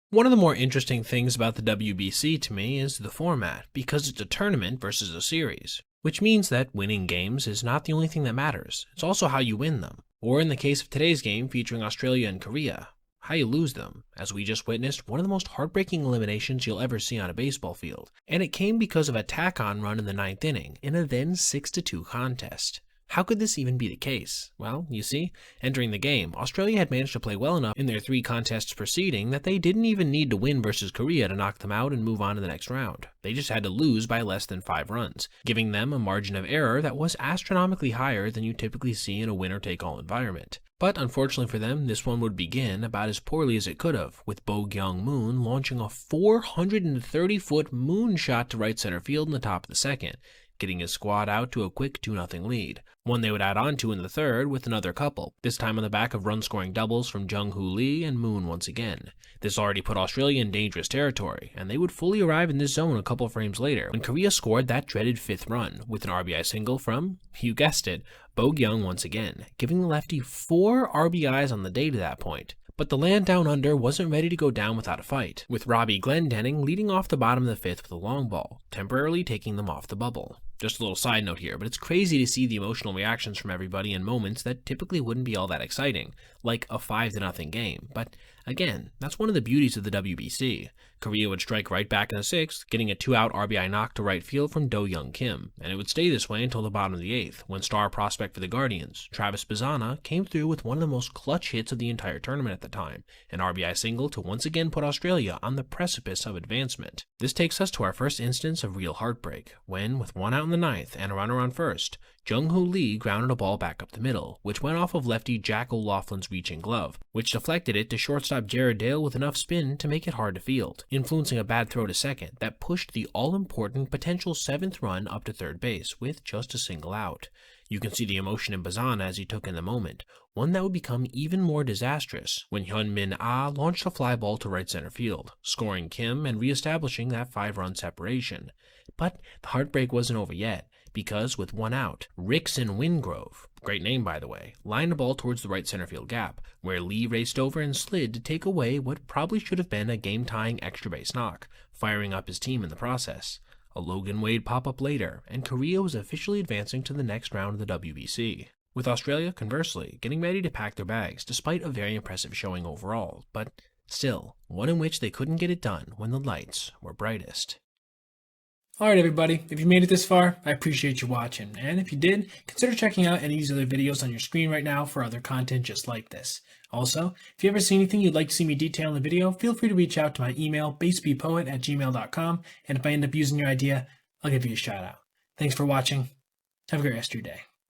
One of the more interesting things about the WBC to me is the format, because it's a tournament versus a series, which means that winning games is not the only thing that matters, it's also how you win them. Or in the case of today's game featuring Australia and Korea, how you lose them, as we just witnessed one of the most heartbreaking eliminations you'll ever see on a baseball field, and it came because of a tack-on run in the ninth inning in a then 6-2 contest. How could this even be the case? Well, you see, entering the game, Australia had managed to play well enough in their 3 contests preceding that they didn't even need to win versus Korea to knock them out and move on to the next round. They just had to lose by less than 5 runs, giving them a margin of error that was astronomically higher than you typically see in a winner-take-all environment. But unfortunately for them, this one would begin about as poorly as it could have, with Bo-Kyung-moon launching a 430-foot moonshot to right center field in the top of the second, getting his squad out to a quick 2-0 lead, one they would add on to in the third with another couple, this time on the back of run-scoring doubles from Jung-Hoo Lee and Moon once again. This already put Australia in dangerous territory, and they would fully arrive in this zone a couple frames later when Korea scored that dreaded 5th run with an RBI single from, you guessed it, Bo-Kyung once again, giving the lefty 4 RBIs on the day to that point. But the land down under wasn't ready to go down without a fight, with Robbie Glendening leading off the bottom of the 5th with a long ball, temporarily taking them off the bubble. Just a little side note here, but it's crazy to see the emotional reactions from everybody in moments that typically wouldn't be all that exciting, like a 5-0 game, but again, that's one of the beauties of the WBC. Korea would strike right back in the 6th, getting a 2-out RBI knock to right field from Do-Young Kim, and it would stay this way until the bottom of the 8th, when star prospect for the Guardians, Travis Bazzana, came through with one of the most clutch hits of the entire tournament at the time, an RBI single to once again put Australia on the precipice of advancement. This takes us to our first instance of real heartbreak, when, with 1 out in the 9th and a runner on first, Jung-Hoo Lee grounded a ball back up the middle, which went off of lefty Jack O'Loughlin's reaching glove, which deflected it to shortstop Jared Dale with enough spin to make it hard to field, influencing a bad throw to second that pushed the all-important potential 7th run up to third base with just a single out. You can see the emotion in Bazzana as he took in the moment, one that would become even more disastrous when Hyun-Min Ah launched a fly ball to right center field, scoring Kim and re-establishing that 5-run separation. But the heartbreak wasn't over yet, because with 1 out, Rickson Wingrove, great name by the way, lined the ball towards the right center field gap, where Lee raced over and slid to take away what probably should have been a game-tying extra base knock, firing up his team in the process. A Logan Wade pop-up later, and Korea was officially advancing to the next round of the WBC, with Australia, conversely, getting ready to pack their bags despite a very impressive showing overall, but still, one in which they couldn't get it done when the lights were brightest. Alright everybody, if you made it this far, I appreciate you watching, and if you did, consider checking out any of these other videos on your screen right now for other content just like this. Also, if you ever see anything you'd like to see me detail in the video, feel free to reach out to my email, basebpoet@gmail.com, and if I end up using your idea, I'll give you a shout out. Thanks for watching. Have a great rest of your day.